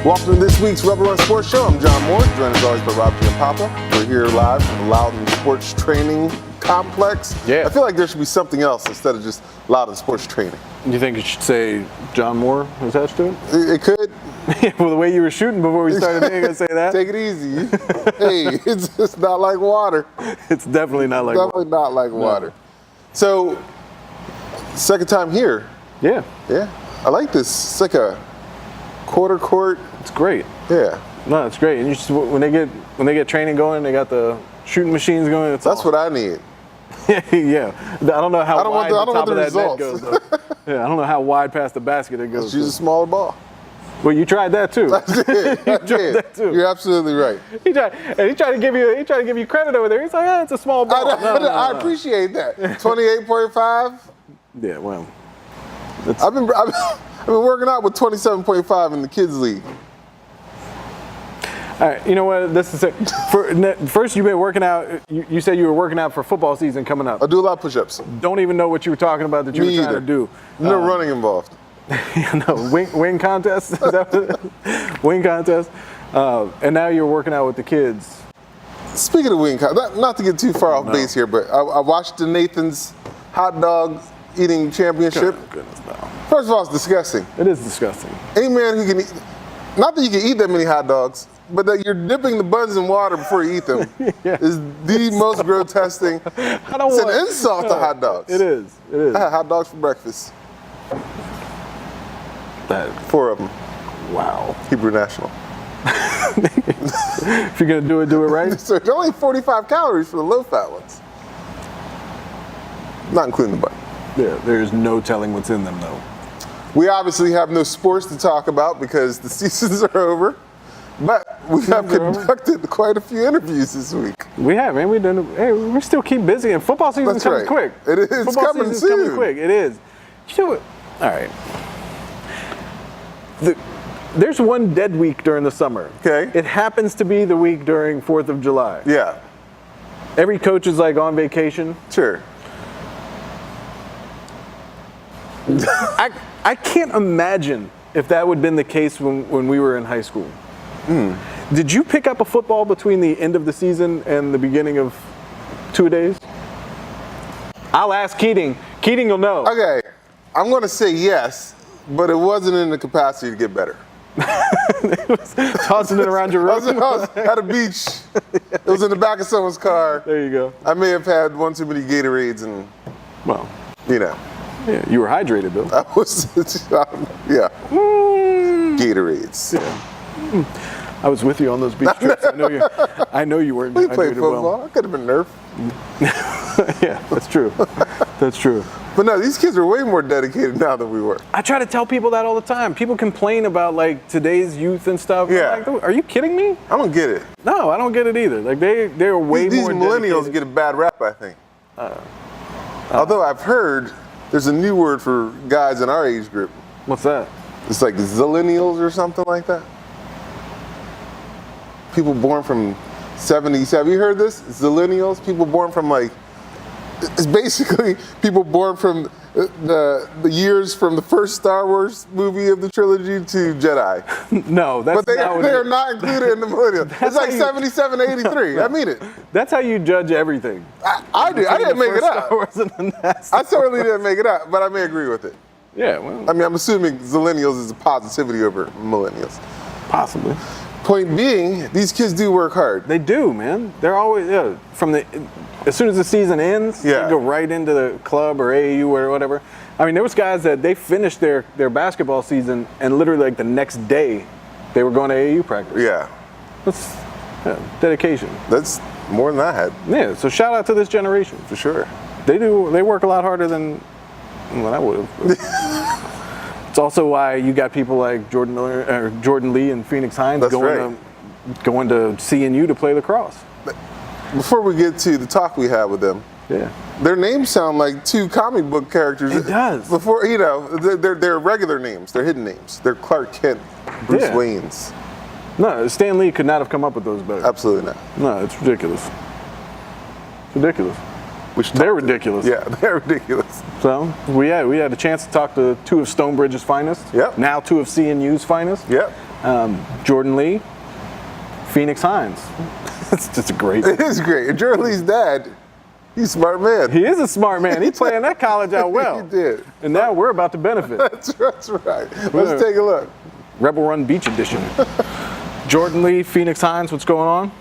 Welcome to this week's Rebel Run Sports Show. I'm John Moore, joined as always by Rob G and Papa. We're here live from the Loudon Sports Training Complex. Yeah. I feel like there should be something else instead of just Loudon Sports Training. You think it should say John Moore attached to it? It could. Well, the way you were shooting before we started, maybe I could say that. Take it easy. Hey, it's not like water. It's definitely not like Definitely not like water. No. So, second time here. Yeah, I like this. It's like a quarter court. it's great. Yeah. No, it's great. And you just, when they get training going, they got the shooting machines going. That's what I need. Yeah. I don't know how wide the top of that net goes, though. Yeah, I don't know how wide past the basket it goes. Let's use a smaller ball. Well, you tried that too. I did. that too. You're absolutely right. He tried to give you credit over there. He's like, it's a small ball. I appreciate that. 28.5. Yeah, well, I've been working out with 27.5 in the kids league. all right, you know what? This is it. First, you've been working out. You said you were working out for football season coming up. I do a lot of push-ups. Don't even know what you were talking about that you were trying to do. No running involved. No, wing contest. Is that what it is? Wing contest. And now you're working out with the kids. Speaking of wing contest, not to get too far off base here, but I watched the Nathan's hot dog eating championship. Goodness, no. First of all, it's disgusting. It is disgusting. Any man who can eat, not that you can eat that many hot dogs, but that you're dipping the buns in water before you eat them is the most grotesque thing. It's an insult to hot dogs. It is. I had hot dogs for breakfast. 4 of them. Wow. Hebrew National. If you're gonna do it right. So they're only 45 calories for the low-fat ones. Not including the bun. Yeah, there's no telling what's in them though. We obviously have no sports to talk about because the seasons are over. But we have conducted quite a few interviews this week. We have, man. We still keep busy, and football season comes quick. It is. Football coming season's soon. coming quick. It is. You know what? All right. There's one dead week during the summer. Okay. It happens to be the week during 4th of July. Yeah. Every coach is like on vacation. Sure. I can't imagine if that would have been the case when we were in high school. Did you pick up a football between the end of the season and the beginning of 2 days? I'll ask Keating. Keating will know. Okay. I'm going to say yes, but it wasn't in the capacity to get better. Tossing it around your room. I was at a beach. It was in the back of someone's car. There you go. I may have had one too many Gatorades and, Well, you know. yeah, you were hydrated though. I was, yeah. Gatorades. Yeah. I was with you on those beach trips. I know you weren't We played hydrated football. well. I could have been Nerf. Yeah, that's true. That's true. But no, these kids are way more dedicated now than we were. I try to tell people that all the time. People complain about like today's youth and stuff. Yeah. I'm like, are you kidding me? I don't get it. No, I don't get it either. Like they're way These more millennials dedicated. get a bad rap, I think. Although I've heard there's a new word for guys in our age group. What's that? It's like zillennials or something like that. People born from 70s. Have you heard this? Zillennials. People born from like, it's basically people born from the years from the first Star Wars movie of the trilogy to Jedi. No, that's But they not what are not included in the millennials. It's like 77 to 83. I mean it. That's how you judge everything. I didn't make it up. up. I certainly didn't make it up, but I may agree with it. Yeah, well, I mean, I'm assuming zillennials is a positivity over millennials. possibly. Point being, these kids do work hard. They do, man. They're always as soon as the season ends, Yeah. they go right into the club or AAU or whatever. I mean, there was guys that they finished their basketball season and literally like the next day, they were going to AAU practice. Yeah, That's dedication. that's more than I had, Yeah. So shout out to this generation. for sure. They work a lot harder than I would have. It's also why you got people like Jordan Miller or Jordan Lee and Phoenix Hines That's going to CNU to play lacrosse. Before we get to the talk we had with them, Yeah. their names sound like two comic book characters. It does. Before, you know, they're regular names. They're hidden names. They're Clark Kent, Bruce Yeah. Waynes. No, Stan Lee could not have come up with those better. Absolutely not. No, it's ridiculous. It's ridiculous. They're ridiculous. Yeah, they're ridiculous. So we had a chance to talk to two of Stonebridge's finest. Yep. Now two of CNU's finest. Yep. Jordan Lee, Phoenix Hines. It's just a great. It is great. And Jordan Lee's dad, he's a smart man. He is a smart man. He playing that college out well. He did. And now we're about to benefit. That's right. Let's take a look. Rebel Run Beach Edition. Jordan Lee, Phoenix Hines, what's going on?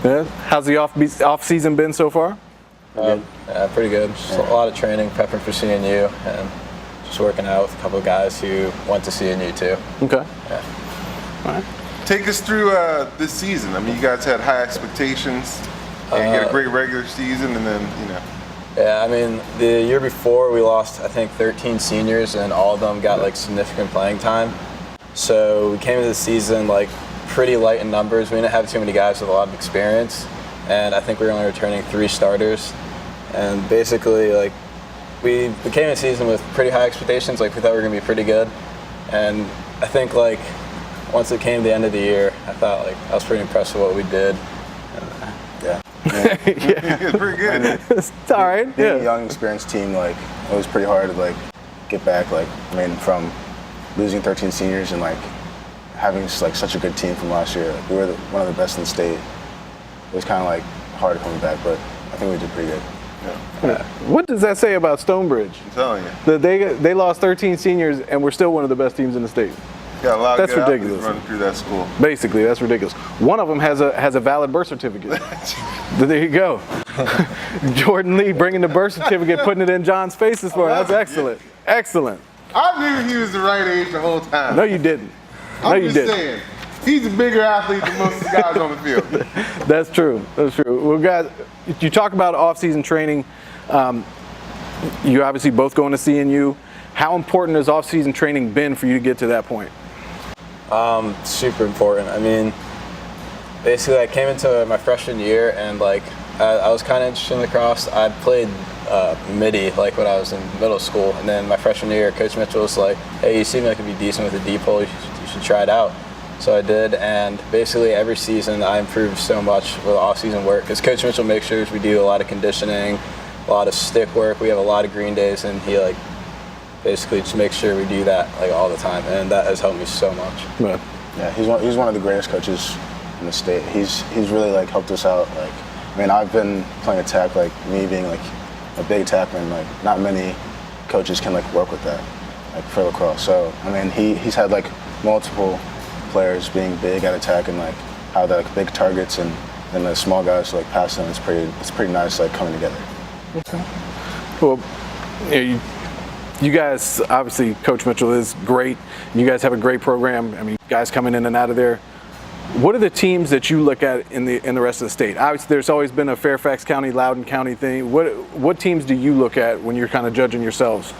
Yeah. How's the off season been so far? Yeah, pretty good. Just a lot of training, prepping for CNU, and just working out with a couple of guys who went to CNU too. Okay. Yeah. All right. Take us through this season. I mean, you guys had high expectations, and you had a great regular season, and then, you know. Yeah, I mean, the year before we lost, I think, 13 seniors, and all of them got like significant playing time. So we came into the season like pretty light in numbers. We didn't have too many guys with a lot of experience, and I think we were only returning 3 starters. And basically, like, we came into the season with pretty high expectations. Like, we thought we were gonna be pretty good, and I think like once it came to the end of the year, I thought like I was pretty impressed with what we did. Yeah. It's pretty good. It's all right. Being a Yeah. young, experienced team, like, it was pretty hard to, like, get back. Like, I mean, from losing 13 seniors and, like, having like such a good team from last year. Like, we were one of the best in the state. It was kind of, like, hard coming back, but I think we did pretty good. What does that say about Stonebridge? I'm telling you. That they lost 13 seniors and we're still one of the best teams in the state. Got a lot of That's good athletes ridiculous. running through that school. Basically, that's ridiculous. One of them has a valid birth certificate. There you go. Jordan Lee bringing the birth certificate, putting it in John's face this morning. That's excellent. Excellent. I knew he was the right age the whole time. No, you didn't. No, I'm you just didn't. saying, he's a bigger athlete than most of the guys on the field. That's true. That's true. Well, guys, you talk about off-season training. You obviously both going to CNU. How important has off-season training been for you to get to that point? Super important. I mean, basically, I came into my freshman year and like I was kind of interested in lacrosse. I played midi like when I was in middle school, and then my freshman year, Coach Mitchell was like, "Hey, you seem like you'd be decent with a deep hole. You should try it out." So I did, and basically every season I improved so much with off-season work because Coach Mitchell makes sure we do a lot of conditioning, a lot of stick work. We have a lot of green days, and he like basically just makes sure we do that like all the time, and that has helped me so much. Yeah. Yeah, he's one of the greatest coaches in the state. He's really like helped us out. Like, I mean, I've been playing attack, like me being like a big attacker, and like not many coaches can like work with that, like for lacrosse. So I mean, he's had like multiple players being big at attack and like how they're like big targets and then the small guys like pass them. It's pretty nice like coming together. Okay. Well, you guys, obviously, Coach Mitchell is great. You guys have a great program. I mean, guys coming in and out of there. What are the teams that you look at in the rest of the state? Obviously, there's always been a Fairfax County, Loudoun County thing. What teams do you look at when you're kind of judging yourselves?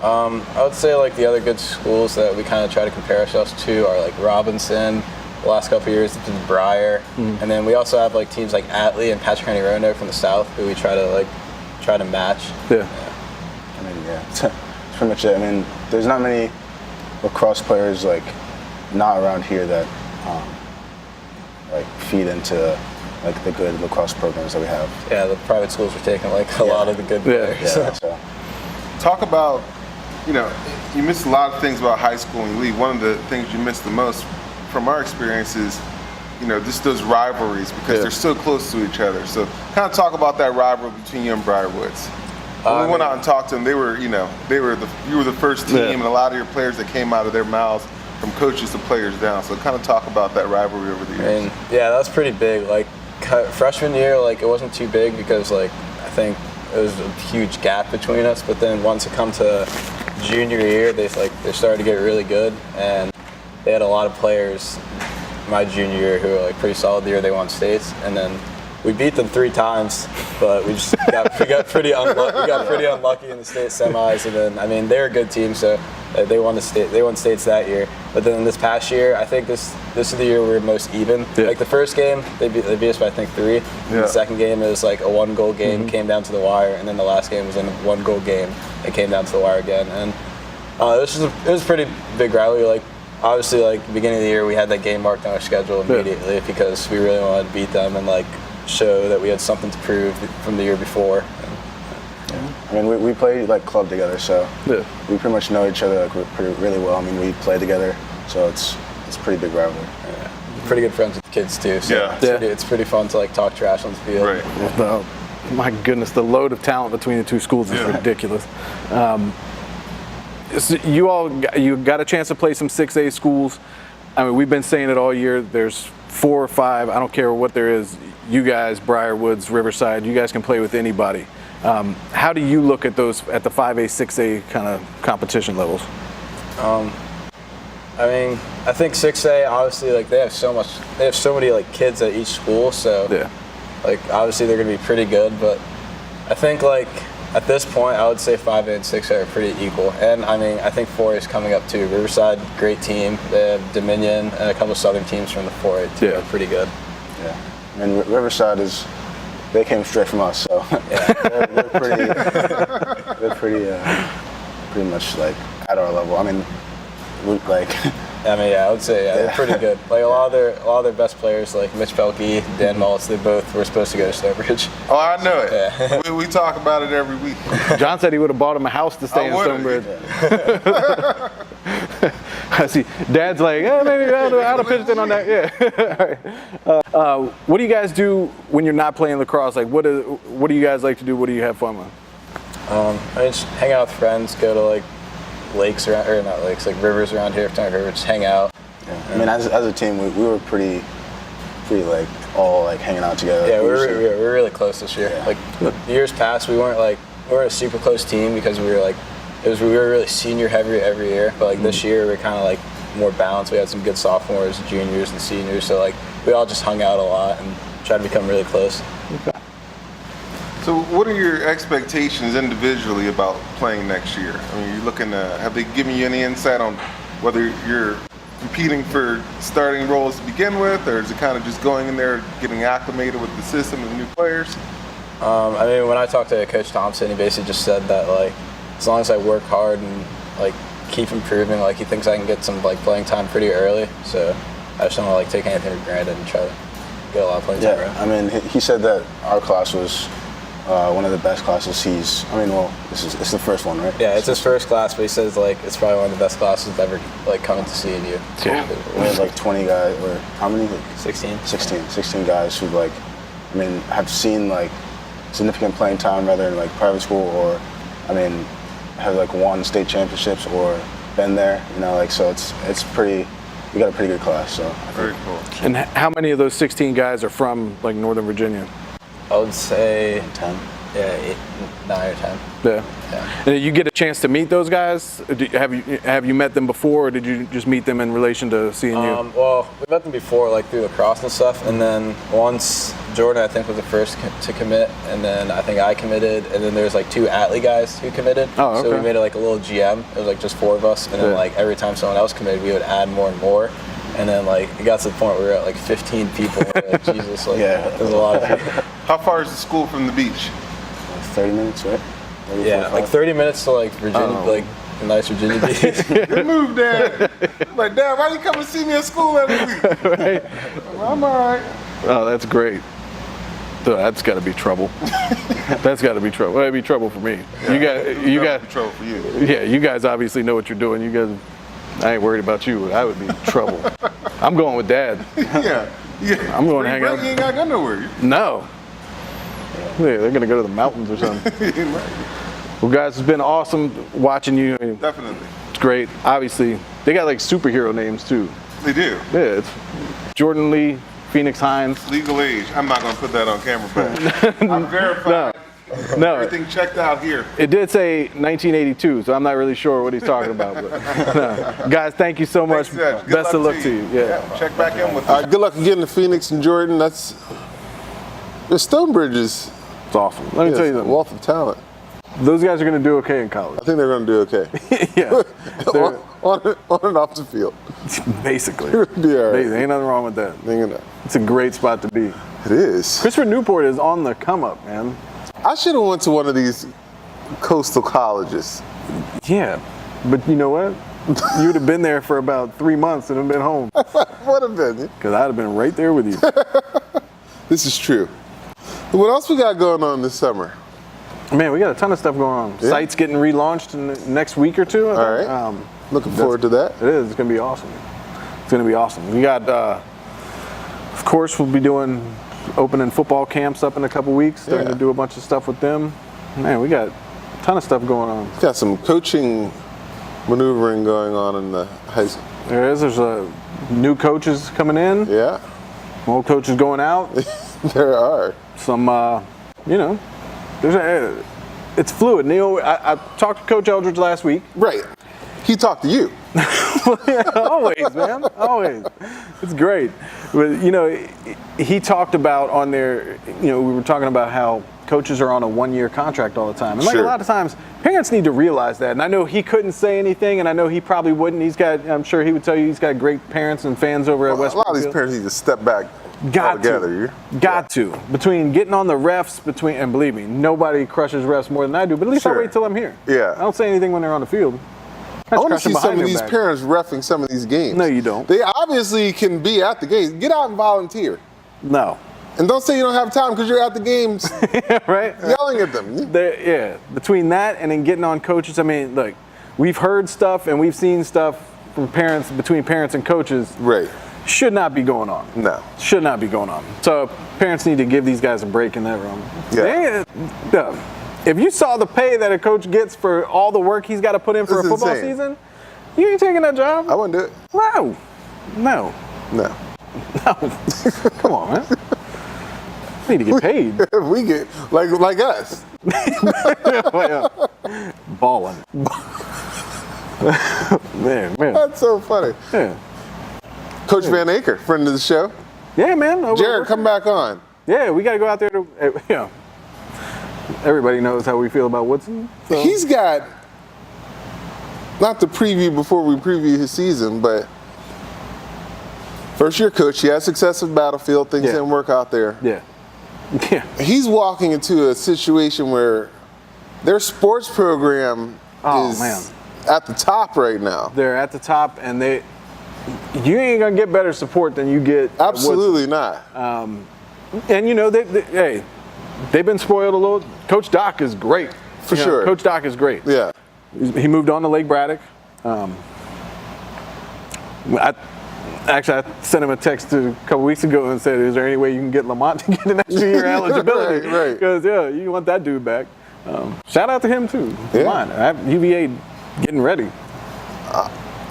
I would say like the other good schools that we kind of try to compare ourselves to are like Robinson. The last couple of years, it's been Breyer, and then we also have like teams like Atlee and Patrick County Roanoke from the south who we try to match. Yeah. I mean, yeah, it's pretty much it. I mean, there's not many lacrosse players like not around here that like feed into like the good lacrosse programs that we have. Yeah, the private schools are taking like a lot of the good players. Yeah, so. Talk about, you know, you missed a lot of things about high school and you leave. One of the things you missed the most from our experience is, you know, just those rivalries because they're so close to each other. So kind of talk about that rivalry between you and Briarwoods. When we went out and talked to them, they were, you know, you were the first team, and a lot of your players that came out of their mouths from coaches to players down. So kind of talk about that rivalry over the years. And yeah, that was pretty big. Like freshman year, like it wasn't too big because like I think it was a huge gap between us. But then once it come to junior year, they started to get really good, and they had a lot of players my junior year who were like pretty solid the year they won states, and then we beat them 3 times, but we got pretty unlucky in the state semis, and then I mean they're a good team, so they won states that year. But then this past year, I think this is the year we were most even. Yeah. Like the first game, they beat us by I think 3. And the second game it was like a 1-goal game, came down to the wire, and then the last game was in a 1-goal game. It came down to the wire again, and it was a pretty big rivalry. Like obviously, like beginning of the year, we had that game marked on our schedule immediately because we really wanted to beat them and like show that we had something to prove from the year before. I mean, we play like club together, so we pretty much know each other like really well. I mean, we play together So it's a pretty big rivalry. Pretty good friends with the kids too. So Yeah. it's pretty fun to like talk trash on the field. Right. My goodness, the load of talent between the two schools is ridiculous. So you got a chance to play some 6A schools. I mean, we've been saying it all year. There's 4 or 5. I don't care what there is. You guys, Briarwoods, Riverside, you guys can play with anybody. How do you look at those at the 5A, 6A kind of competition levels? I mean, I think 6A obviously like they have so many like kids at each school, so like obviously they're gonna be pretty good. But I think like at this point, I would say 5A and 6A are pretty equal. And I mean, I think 4A is coming up too. Riverside, great team. They have Dominion and a couple Southern teams from the 4A too. They're pretty good. Yeah, and Riverside they came straight from us, so they're pretty much like at our level. I mean, I would say they're pretty good. Like a lot of their best players, like Mitch Pelkey, Dan Maltz, they both were supposed to go to Stonebridge. Oh, I know it. Yeah. We talk about it every week. John said he would have bought him a house to stay in Stonebridge. I see. Dad's like, maybe I'd have pitched in on that. Yeah. What do you guys do when you're not playing lacrosse? Like, what do you guys like to do? What do you have fun with? I just hang out with friends, go to like lakes around, or not lakes, like rivers around here, River, just hang out. Yeah. I mean, as a team, we were pretty like all like hanging out together. Yeah, we were really close this year. Yeah. Like years past, we weren't a super close team because we were really senior heavy every year. But like this year, we're kind of like more balanced. We had some good sophomores, juniors, and seniors. So like we all just hung out a lot and tried to become really close. Okay. So what are your expectations individually about playing next year? I mean, you're looking to, have they given you any insight on whether you're competing for starting roles to begin with, or is it kind of just going in there, getting acclimated with the system and new players? I mean, when I talked to Coach Thompson, he basically just said that like as long as I work hard and like keep improving, like he thinks I can get some like playing time pretty early. So I just don't want to like take anything for granted and try to get a lot of playing time. Yeah, I mean, he said that our class was one of the best classes it's the first one, right? Yeah, it's his first class, but he says like it's probably one of the best classes ever like coming to CNU. Yeah. We had like 20 guys, or how many? Like 16 guys who like, I mean, have seen like significant playing time rather in like private school, or I mean, have like won state championships or been there, you know, like, so it's pretty, we got a pretty good class, so. Very cool. And how many of those 16 guys are from like Northern Virginia? I would say 10. Yeah, 9 or 10. Yeah. And did you get a chance to meet those guys? Have you met them before, or did you just meet them in relation to CNU? Well, we met them before, like through lacrosse and stuff, and then once Jordan, I think, was the first to commit, and then I think I committed, and then there's like 2 Atlee guys who committed. Oh, okay. So we made it like a little GM. It was like just 4 of us, and then like every time someone else committed, we would add more and more. And then like it got to the point where we were at like 15 people. Like, Jesus, like there's a lot of people. How far is the school from the beach? 30 minutes, right? 30, Yeah, 45? like 30 minutes to like Virginia, like a nice Virginia Beach. Good move, Dad. Like, Dad, why you come and see me at school every week? Right? I'm all right. Oh, that's great. So that's got to be trouble. That's got to be trouble. That'd be trouble for me. You guys, Trouble for you. yeah, you guys obviously know what you're doing. You guys, I ain't worried about you. I would be trouble. I'm going with Dad. Yeah. I'm going to hang You out. ain't got to go nowhere. No. Yeah, they're gonna go to the mountains or something. Well, guys, it's been awesome watching you. I mean, Definitely. it's great. Obviously, they got like superhero names too. They do. Yeah, it's Jordan Lee, Phoenix Hines. Legal age. I'm not going to put that on camera, but I'm verified. No, Everything checked out here. it did say 1982, so I'm not really sure what he's talking about. But no. Guys, thank you so much. Thanks, Dad. Good Best of luck to you. Yeah. Check back in with us. Good luck again to Phoenix and Jordan. The Stonebridge is It's awesome. Let me tell you a something. wealth of talent. Those guys are gonna do okay in college. I think they're going to do okay. Yeah, on and off the field. basically. Be all right. Hey, ain't nothing wrong with that. Thinking that. It's a great spot to be. It is. Christopher Newport is on the come up, man. I should have went to one of these coastal colleges. Yeah, but you know what? You would have been there for about 3 months and have been home. What have been? Because I'd have been right there with you. This is true. What else we got going on this summer? Man, we got a ton of stuff going on. Yeah. Site's getting relaunched in the next week or two. I All think. right. Looking forward to that. It is. It's going to be awesome. going to be awesome. We got, of course, we'll be opening football camps up in a couple weeks. Starting to do a bunch of stuff with them. Man, we got a ton of stuff going on. Got some coaching maneuvering going on in the high school. There's new coaches coming in. Yeah, Old coaches going out. there are. Some, it's fluid. Neil, I talked to Coach Eldridge last week. Right. He talked to you. Always, man. Always. It's great. But, he talked about on there, we were talking about how coaches are on a one-year contract all the time. And a lot of times, parents need to realize that. And I know he couldn't say anything, and I know he probably wouldn't. I'm sure he would tell you he's got great parents and fans over at West. A lot of these parents need to step back altogether. Got to. Between getting on the refs, and believe me, nobody crushes refs more than I do, but at least I wait till I'm here. Yeah. I don't say anything when they're on the field. I want to see some of these parents reffing some of these games. No, you don't. They obviously can be at the games. Get out and volunteer. No. And don't say you don't have time because you're at the games right? yelling at them. Between that and then getting on coaches, I mean, look, we've heard stuff and we've seen stuff from parents, between parents and coaches. Right. Should not be going on. No. Should not be going on. So parents need to give these guys a break in that room. Yeah. If you saw the pay that a coach gets for all the work he's got to put in for a football season, you ain't taking that job. I wouldn't do it. No. Come on, man. We need to get paid. We get like us. Balling. man. That's so funny. Yeah. Coach Van Aker, friend of the show. Yeah, man. Jared, come back on. Yeah, we got to go out there to, everybody knows how we feel about Woodson. So. He's got, not to preview before we preview his season, but first year coach, he had success at Battlefield, things didn't work out there. Yeah. He's walking into a situation where their sports program is at the top right now. They're at the top, and you ain't gonna get better support than you get. Absolutely not. And they've been spoiled a little. Coach Doc is great. For sure. Coach Doc is great. Yeah. He moved on to Lake Braddock. I sent him a text a couple weeks ago and said, "Is there any way you can get Lamont to get an extra year eligibility?" Right. Because you want that dude back. Shout out to him too. Yeah. UVA getting ready.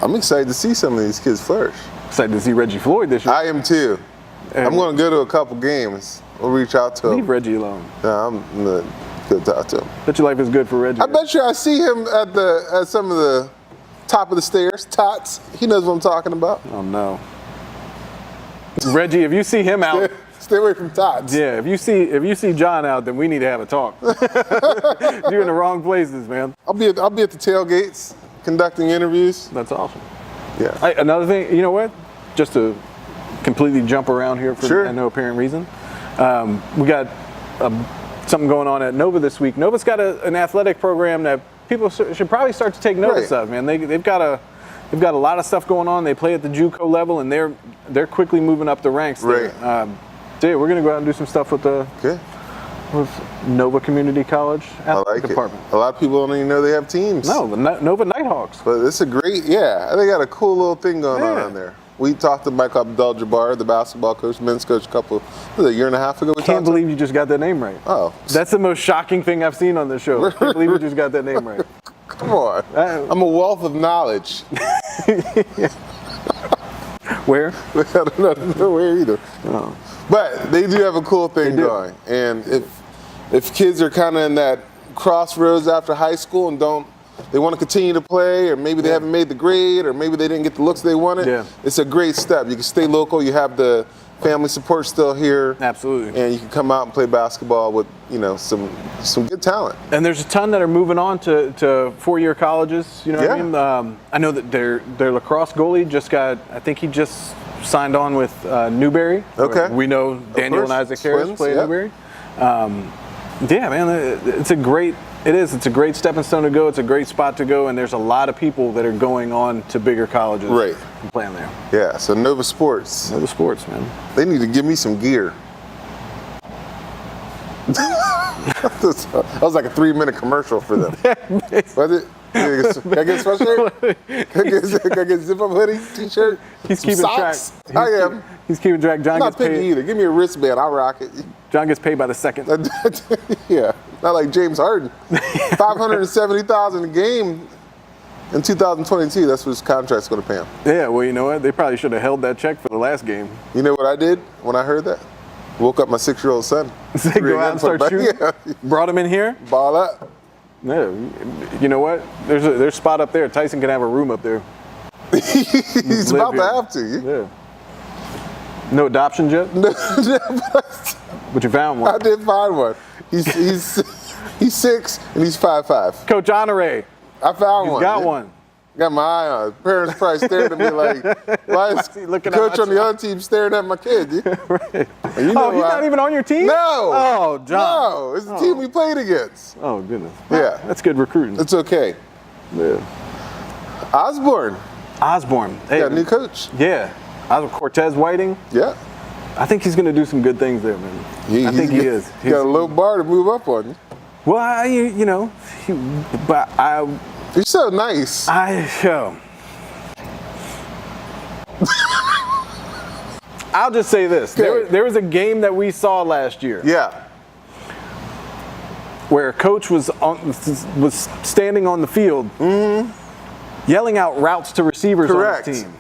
I'm excited to see some of these kids flourish. Excited to see Reggie Floyd this year. I am too. I'm going to go to a couple games. We'll reach out to him. Leave Reggie alone. No, I'm going to talk to him. Bet your life is good for Reggie. I bet you I see him at some of the top of the stairs. Tots. He knows what I'm talking about. Oh no. Reggie, if you see him out, stay away from Tots. yeah. If you see John out, then we need to have a talk. You're in the wrong places, man. I'll be at the tailgates conducting interviews. That's awesome. Yeah. Another thing, you know what? Just to completely jump around here for no apparent reason, we got something going on at Nova this week. Nova's got an athletic program that people should probably start to take notice of. Man, they've got a lot of stuff going on. They play at the JUCO level, and they're quickly moving up the ranks. Right. We're gonna go out and do some stuff with Nova Community College athletic department. A lot of people don't even know they have teams. No, the Nova Nighthawks. But it's a great, they got a cool little thing going on there. We talked to Michael Abdul-Jabbar, the basketball coach, men's coach, a year and a half ago. Can't believe you just got that name right. Oh. That's the most shocking thing I've seen on this show. I can't believe you just got that name right. Come on. I'm a wealth of knowledge. Where? I don't know where either. Oh. But they do have a cool thing going. And if kids are kind of in that crossroads after high school and they want to continue to play, or maybe they haven't made the grade, or maybe they didn't get the looks they wanted, it's a great step. You can stay local. You have the family support still here. Absolutely. And you can come out and play basketball with, some good talent. And there's a ton that are moving on to four-year colleges. You know what I mean? I know that their lacrosse goalie he just signed on with Newberry. Okay. We know Daniel and Isaac Harris play at Newberry. Man, it's a great stepping stone to go. It's a great spot to go, and there's a lot of people that are going on to bigger colleges and playing there. Yeah, so Nova Sports. Nova Sports, man. They need to give me some gear. That was like a 3-minute commercial for them. Was it? Can I get a sweatshirt? Can I get a zip-up hoodie, t-shirt? He's some keeping track. socks? I am. He's keeping track. John I'm not gets picky paid. either. Give me a wristband. I'll rock it. John gets paid by the second. Yeah, not like James Harden. $570,000 a game in 2022. That's what his contract's going to pay him. Yeah, well, you know what? They probably should have held that check for the last game. You know what I did when I heard that? Woke up my 6-year-old son. They go out and start shooting. Yeah. Brought him in here. Ball up. Yeah, you know what? There's a spot up there. Tyson can have a room up there. He's Live about here. to have to. Yeah. No adoptions yet? But you found I one. did find one. He's 6 and he's 5'5". Coach Honore, I found he's one. got Yeah. one. Got my eye on it. Parents probably staring at me like, why is he the looking at coach my on the other team staring at my kid? You Right. know He's why. not even on your team? No. Oh, John. No, it's the team we played against. Oh, goodness. Yeah. That's good recruiting. It's okay. Yeah. Osborne Osborne. Hey, got a new coach. yeah. Cortez Whiting. Yeah. I think he's going to do some good things there, man. I think he is. He got a low bar to move up on. Well, you know, but He's so nice. I'll just say this. Okay. There was a game that we saw last year Yeah. where a coach was standing on the field yelling out routes to receivers Correct. on his team.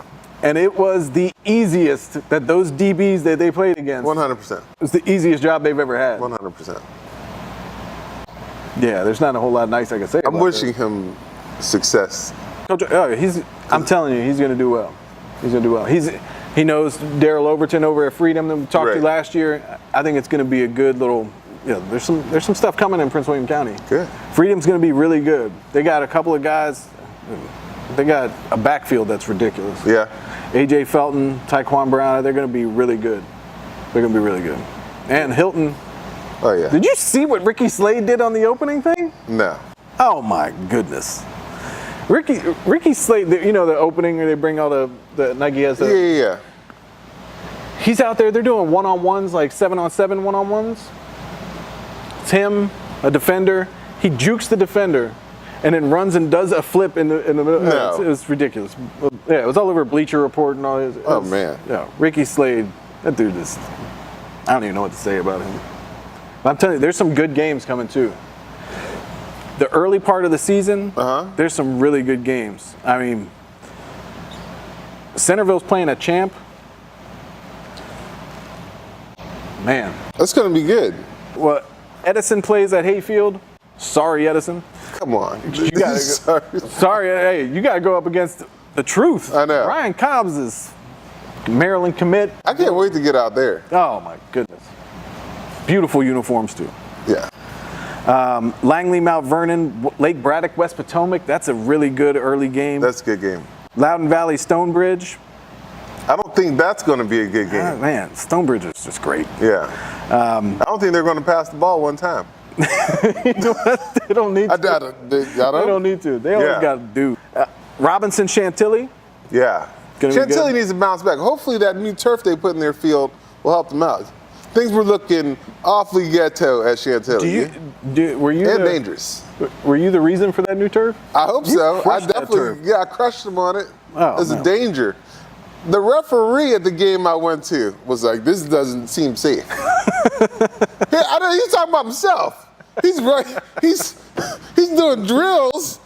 And it was the easiest that those DBs that they played against, 100%. it was the easiest job they've ever had. 100%. Yeah, there's not a whole lot nice I can say I'm about wishing him success. that. Coach, I'm telling you, he's going to do well. He's going to do well. He knows Daryl Overton over at Freedom that we talked to Right. last year. I think it's going to be a good little, there's some stuff coming in Prince William County. Good. Freedom's going to be really good. They got a couple of guys. They got a backfield that's ridiculous. Yeah. AJ Felton, Tyquan Brown, they're going to be really good. They're going to be really good. And Hilton, Oh, yeah. did you see what Ricky Slade did on the opening thing? No. Oh my goodness. Ricky Slade, the opening where they bring all the Nike has Yeah. he's out there, they're doing one-on-ones, like 7-on-7 one-on-ones. It's him, a defender. He jukes the defender and then runs and does a flip in the middle. No. It was ridiculous. Yeah, it was all over Bleacher Report and all this. Oh, man. Yeah, Ricky Slade, that dude is, I don't even know what to say about him. But I'm telling you, there's some good games coming too. The early part of the season, there's some really good games. I mean, Centerville's playing a champ. Man. That's going to be good. Well, Edison plays at Hayfield. Sorry, Edison. Come on. You gotta Sorry. Sorry, hey, you got to go up against the truth. I know. Ryan Cobbs is Maryland commit. I can't wait to get out there. Oh, my goodness. Beautiful uniforms, too. Yeah. Langley, Mount Vernon, Lake Braddock, West Potomac. That's a really good early game. That's a good game. Loudon Valley, Stonebridge. I don't think that's going to be a good Oh, game. man, Stonebridge is just great. Yeah. I don't think they're going to pass the ball one time. You know what? They don't need to. I doubt it. They They don't need to. They always Yeah. got to do. Robinson Chantilly. Yeah. Gonna be Chantilly good. needs to bounce back. Hopefully that new turf they put in their field will help them out. Things were looking awfully ghetto at Chantilly. Were you and the, dangerous. Were you the reason for that new turf? I hope You so. I crushed that definitely, turf. I crushed them on it. Oh, It's a no. danger. The referee at the game I went to was like, "This doesn't seem safe." Yeah, I know he's talking about himself. He's right. He's doing drills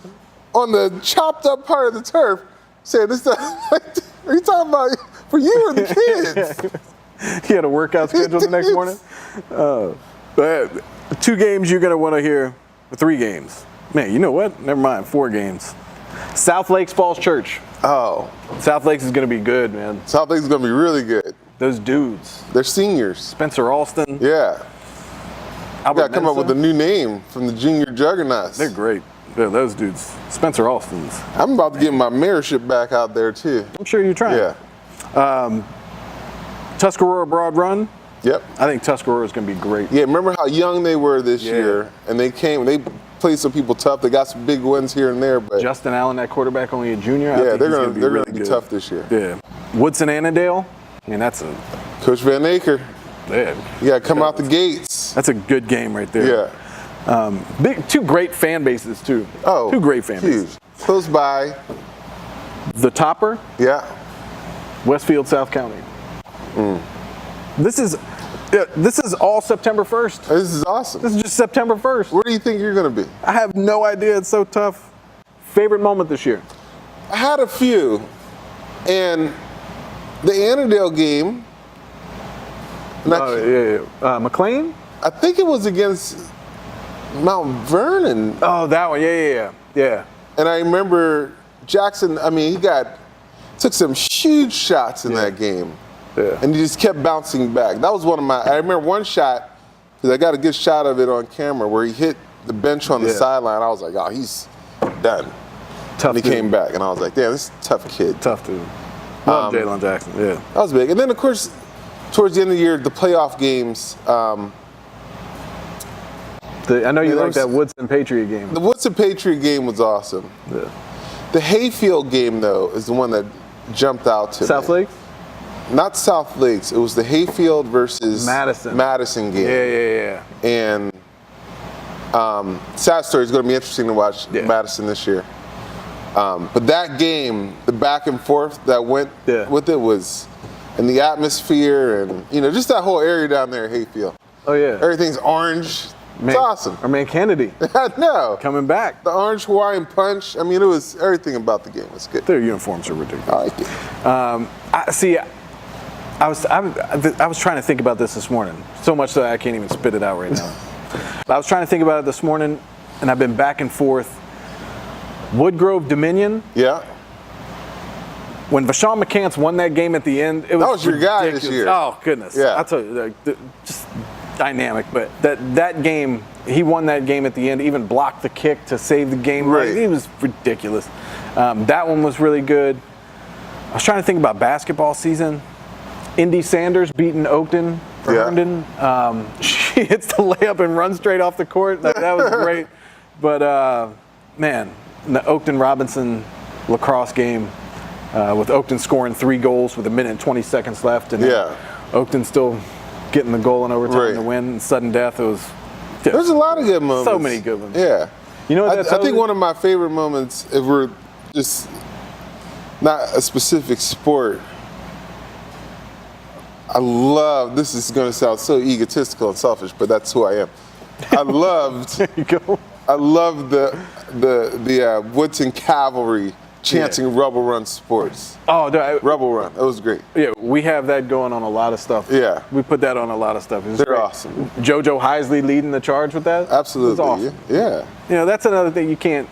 on the chopped up part of the turf, saying this. Are you talking about for you or the kids? He had a workout schedule the next morning. But 2 games you're gonna want to hear. 3 games. Man, you know what? Never mind. 4 games. South Lakes Falls Church. Oh, South Lakes is gonna be good, man. South Lake's gonna be really good. Those dudes. They're seniors. Spencer Alston. Yeah, Albert got to come up with a new name from the junior juggernauts. They're great. Yeah, those dudes. Spencer Alston's. I'm about to get my mayorship back out there too. I'm sure you're trying. Yeah. Tuscarora Broad Run. Yep. I think Tuscarora is going to be great. Yeah. Remember how young they were this Yeah. year, and they played some people tough. They got some big wins here and there, but Justin Allen, that quarterback, only a junior. I yeah, think they're he's gonna be they're really gonna be good. tough this year. Yeah. Woodson Annandale. I mean, that's a Coach Van Aker, yeah, you got to come out the gates. that's a good game right there. Yeah. Two great fan bases too. Oh, two great fan huge. bases. Close by. The Topper, Yeah. Westfield, South County. This is all September 1st. This is awesome. This is just September 1st. Where do you think you're going to be? I have no idea. It's so tough. Favorite moment this year? I had a few, and the Annandale game. McLean? I think it was against Mount Vernon, Oh, that one. Yeah. and I remember Jackson. I mean, took some huge shots in that game, Yeah. and he just kept bouncing back. That was one of my. I remember one shot because I got a good shot of it on camera where he hit the bench on the Yeah. sideline. I was like, oh, he's done. Tough. And he dude. came back, and I was like, damn, this is a tough kid. Tough dude. Love Jalen Jackson. Yeah. That was big. And then, of course, towards the end of the year, the playoff games. I know you there like was- that Woodson Patriot game. The Woodson Patriot game was awesome. Yeah. The Hayfield game, though, is the one that jumped out to South me. Lakes? Not South Lakes. It was the Hayfield versus Madison. game. Yeah. And sad story. It's going to be interesting to watch Yeah. Madison this year. But that game, the back and forth that went Yeah. with it was, and the atmosphere, and just that whole area down there, Hayfield. Oh yeah. Everything's orange. It's awesome. Our man Kennedy No. coming back. The orange Hawaiian punch. I mean, it was everything about the game was good. Their uniforms are ridiculous. I like it. I was trying to think about this morning, so much that I can't even spit it out right now. But I was trying to think about it this morning, and I've been back and forth. Woodgrove Dominion, Yeah. when Vashon McCants won that game at the end, it was That was your guy this ridiculous. year. Oh goodness! Yeah. I'll tell you, just dynamic. But that game, he won that game at the end. Even blocked the kick to save the game. Right. It was ridiculous. That one was really good. I was trying to think about basketball season. Indy Sanders beating Oakton for Yeah. Herndon. She hits the layup and runs straight off the court. That was great. But man, the Oakton Robinson lacrosse game with Oakton scoring 3 goals with 1 minute and 20 seconds left, and Yeah. Oakton still getting the goal in overtime Right. to win. And sudden death. It was. There's a lot of good moments. So many good ones. Yeah. You know what I that tells think me? one of my favorite moments, if we're just not a specific sport, I love, this is going to sound so egotistical and selfish, but that's who I am. I loved There you go. the Woodson Cavalry chanting Rebel Run Sports. Oh, no, Rebel Run. It was great. yeah, we have that going on a lot of stuff. Yeah. We put that on a lot of stuff. It was They're great. awesome. JoJo Heisley leading the charge with that. Absolutely. It was awesome. Yeah. That's another thing you can't,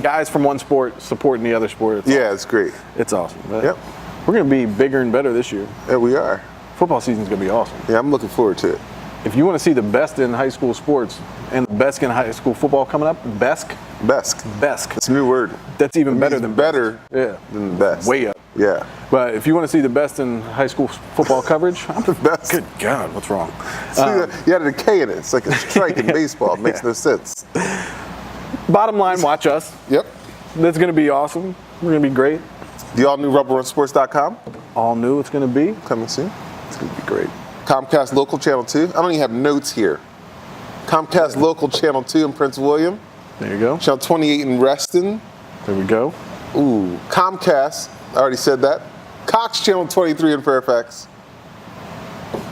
guys from one sport supporting the other sport. Yeah, it's great. It's awesome. But Yep. We're going to be bigger and better this year. Yeah, we are. Football season's going to be awesome. Yeah, I'm looking forward to it. If you want to see the best in high school sports and the best in high school football coming up, Besk. Best. That's a new word. even better than better Yeah. than the best. Way up. Yeah. But if you want to see the best in high school football coverage, The best. good God, what's wrong? See, you had a decay in it. It's like a strike in baseball. It makes no sense. Bottom line, watch us. Yep. That's going to be awesome. We're going to be great. The all new RebelRunSports.com All new it's going to be. coming soon. It's going to be great. Comcast Local Channel 2. I don't even have notes here. Comcast Local Channel 2 in Prince William. There you go. Channel 28 in Reston. There we go. Ooh. Comcast. I already said that. Cox Channel 23 in Fairfax.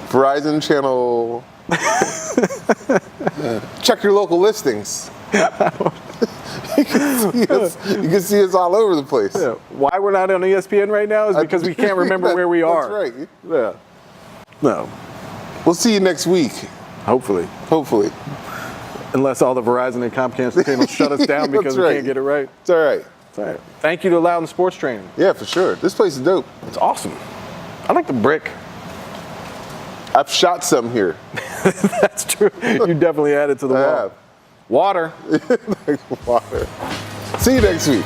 Verizon Channel. Check your local listings. You can see us all over the place. Yeah. Why we're not on ESPN right now is because we can't remember where we are. That's right. Yeah. No. We'll see you next week, Hopefully. hopefully. Unless all the Verizon and Comcast channels shut us down because That's we right. can't get it right. It's all right. It's all right. Thank you to Loudon Sports Training. Yeah, for sure. This place is dope. It's awesome. I like the brick. I've shot some here. That's true. You definitely added to the I wall. have. Water. Water. See you next week.